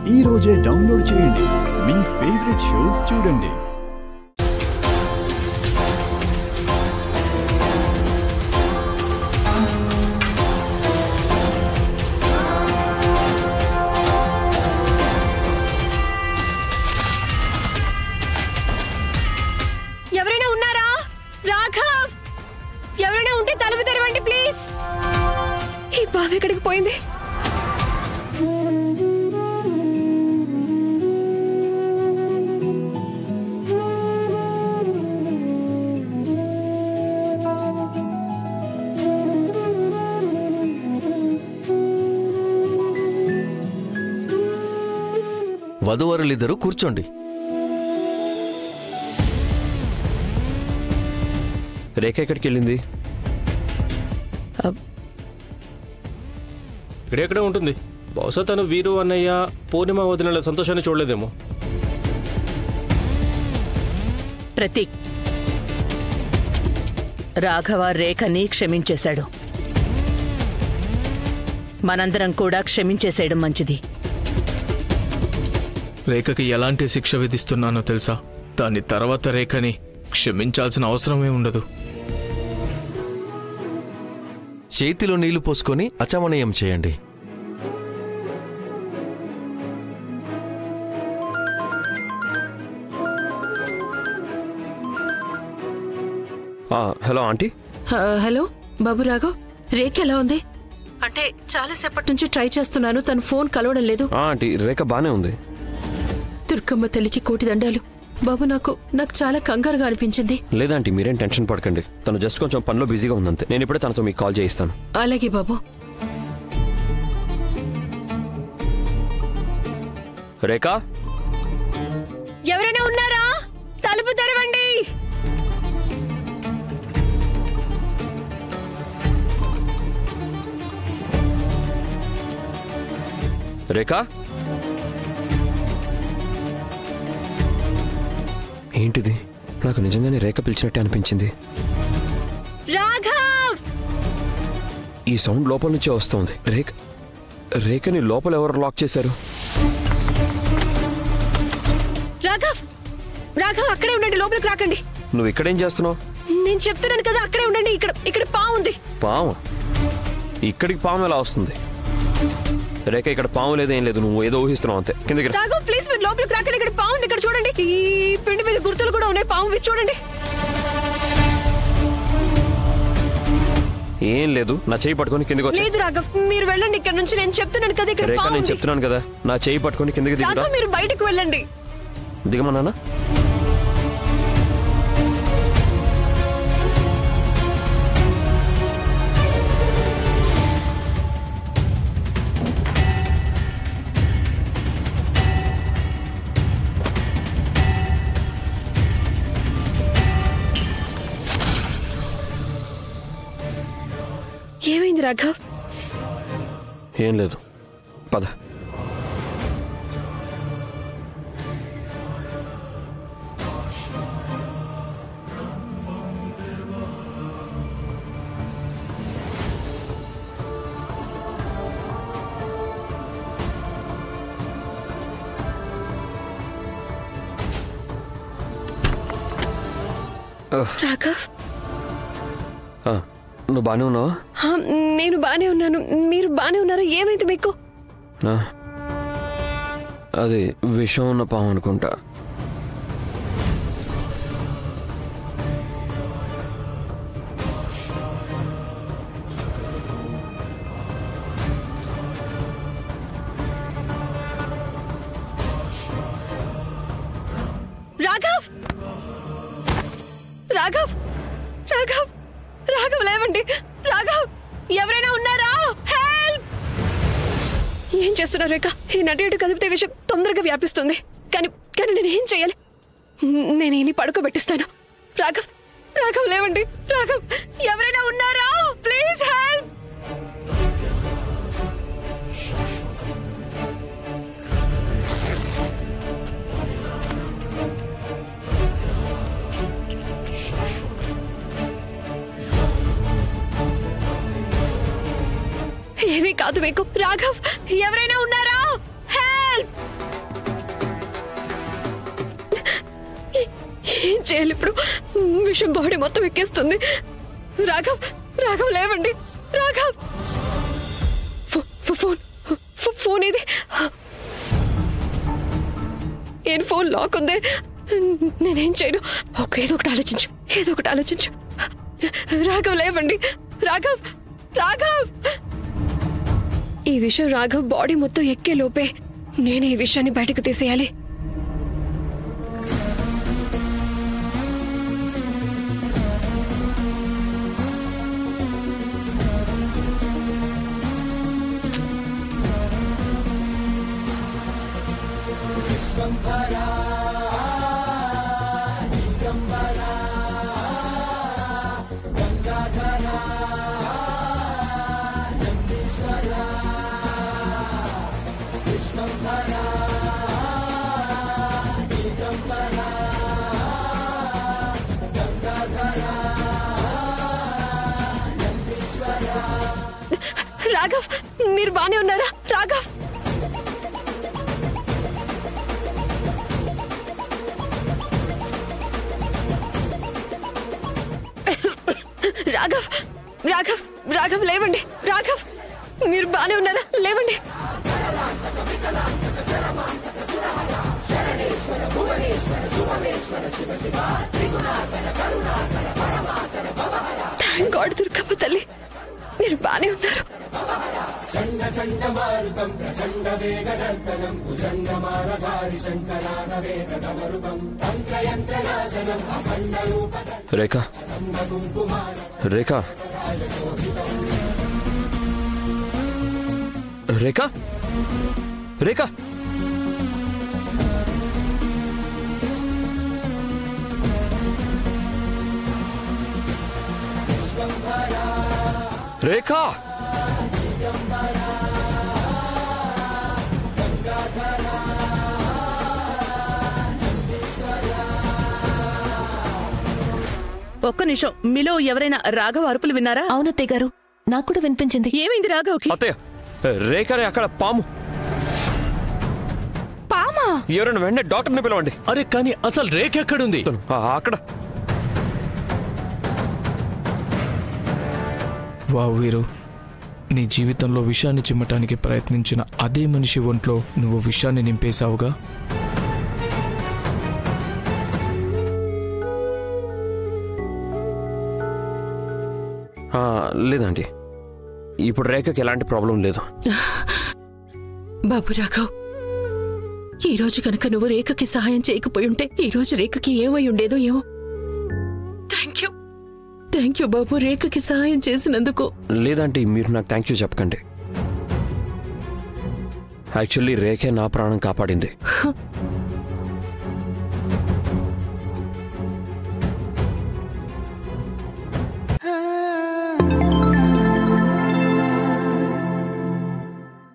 ఈ రోజే డౌన్లోడ్ చేయండి. మీ ఫేవరెట్ షోస్ చూడండి. ఎవరైనా ఉన్నారా? రాఘవ్, ఎవరైనా ఉంటే తలుపు తెరవండి ప్లీజ్. ఈ బావి ఎక్కడికి పోయింది? వధువరులిద్దరూ కూర్చోండి. రేఖ ఎక్కడికి వెళ్ళింది? ఇక్కడెక్కడే ఉంటుంది. బహుశా తను వీరు అన్నయ్య పూర్ణిమ వదినల సంతోషాన్ని చూడలేదేమో. ప్రతీక్, రాఘవ రేఖని క్షమించేశాడు. మనందరం కూడా క్షమించేసేయడం మంచిది. రేఖకి ఎలాంటి శిక్ష విధిస్తున్నానో తెలుసా? దాని తర్వాత రేఖని క్షమించాల్సిన అవసరమే ఉండదు. చేతిలో నీళ్లు పోసుకొని అచమనీయం చేయండి. Hello aunty. హలో బాబు రాఘవ్, రేఖ ఎలా ఉంది? అంటే చాలాసేపటి నుంచి ట్రై చేస్తున్నాను, తను ఫోన్ కలవడం లేదు. ఆంటీ రేఖ బానే ఉంది. దుర్గమ్మ తల్లికి కోటి దండాలు. బాబు నాకు చాలా కంగారుగా అనిపించింది. లేదంటే మీరేం టెన్షన్ పడకండి. తను జస్ట్ కొంచెం పనిలో బిజీగా ఉందంతే. నేను ఇప్పుడే తనతో మీకు కాల్ చేయిస్తాను. అలాగే బాబు. రేఖ, ఎవరైనా ఉన్నారా? తలుపు తెరవండి. రేఖ, ఏంటిది? నాకు నిజంగానే రేఖ పిలిచినట్టే అనిపించింది. రాఘవ్, ఈ సౌండ్ లోపల నుంచే వస్తోంది. రేఖని లోపల ఎవరు లాక్ చేశారు? రాఘవ్ అక్కడే ఉండండి, లోపలికి రాకండి. నువ్వు ఇక్కడేం చేస్తున్నావు? నేను చెప్తున్నాను కదా, అక్కడే ఉండండి. ఇక్కడ పాము ఉంది. పాము? ఇక్కడికి పాము ఎలా వస్తుంది? రేఖ, ఇక్కడ పాము లేదు, ఏం లేదు. నువ్వు ఏదో ఊహిస్తున్నావు అంతే. కిందకి రా. రాఘవ్ ప్లీజ్, మీరు లోపలికి రాకండి. ఇక్కడ పాము ఉంది. ఇక్కడ చూడండి, ఈ పిండి మీద గుర్తులు కూడా ఉన్నాయి పాము. చూడండి. ఏం లేదు, నా చేయి పట్టుకొని కిందకి వచ్చి. లేదు రాఘవ్, మీరు వెళ్ళండి ఇక్కడ నుంచి. నేను చెప్తున్నాను కదా, ఇక్కడ రేఖ, పాము నేను ఉంది. చెప్తున్నాను కదా, నా చేయి పట్టుకొని కిందకి దిగురా. రాఘవ్, మీరు బయటకు వెళ్ళండి. దిగమన్నానా? ఏమైంది రాఘవ్? ఏం లేదు, పద. రాఘవ్, నువ్వు బానే ఉన్నావా? నేను బానే ఉన్నాను. మీరు బానే ఉన్నారా? ఏమైంది మీకు? అది విషం ఉన్న పాము అనుకుంటా. రాఘవ్, రాఘవ్, రాఘవ్, రాఘవ్ లేవండి. రాఘవ్, ఎవరైనా ఉన్నారా? హెల్ప్! ఏం చేస్తున్నారు రేఖ? ఈ నటు కదిపితే విషయం తొందరగా వ్యాపిస్తుంది. కానీ నేనేం చేయాలి? నేను ఈయన్ని పడుకోబెట్టిస్తాను. రాఘవ్, రాఘవ్ లేవండి. రాఘవ్, ఎవరైనా ఉన్నారా? Please help! ఏమీ కాదు మీకు. రాఘవ్, ఎవరైనా ఉన్నారా? హెల్ప్! చేయాలి ఇప్పుడు? విషయం బాడీ మొత్తం ఎక్కేస్తుంది. రాఘవ్, రాఘవ్ లేవండి. రాఘవ్, ఫోన్ ఇది. ఏం ఫోన్ లాక్ ఉంది. నేనేం చేయను? ఏదో ఒకటి ఆలోచించు. రాఘవ్ లేవండి. రాఘవ్, రాఘవ్. ఈ విషయం రాఘవ్ బాడీ మొత్తం ఎక్కే లోపే నేనే ఈ విషయాన్ని బయటకు తీసేయాలి. రాఘవ్, మీరు బానే ఉన్నారా? రాఘవ్, రాఘవ్, రాఘవ్, రాఘవ్ లేవండి. రాఘవ్, మీరు బానే ఉన్నారా? లేవండి. థాంక్ గాడ్ దుర్గమ్మ తల్లి, మీరు బానే ఉన్నారు. రేఖ, రేఖ, రేఖ, రేఖ. రేఖ, ఒక్క నిమిషం, మీలో ఎవరైనా రాఘవ అరుపులు విన్నారా? అవునత్తయ్య గారు, నాకు కూడా వినిపించింది. ఏమైంది రాఘవ్కి? అత్తయ్య, రేఖని అక్కడ పాము. పామా? ఎవరైనా వెంటనే డాక్టర్ని పిలవండి. అరే కానీ అసలు రేఖ ఎక్కడుంది? అక్కడ. వావ్ వీరు, నీ జీవితంలో విషాన్ని చిమ్మటానికి ప్రయత్నించిన అదే మనిషి ఒంట్లో నువ్వు విషాన్ని నింపేశావుగా. లేదండి, ఇప్పుడు రేఖకి ఎలాంటి ప్రాబ్లం లేదు. బాబు రాఘవ్, ఈ రోజు కనుక నువ్వు రేఖకి సహాయం చేయకపోయి ఉంటే ఈ రోజు రేఖకి ఏమై ఉండేదో ఏమో. థ్యాంక్ యూ బాబు, రేఖకి సహాయం చేసినందుకు. లేదంటే మీరు నాకు థ్యాంక్ యూ చెప్పకండి. యాక్చువల్లీ రేఖే నా ప్రాణం కాపాడింది.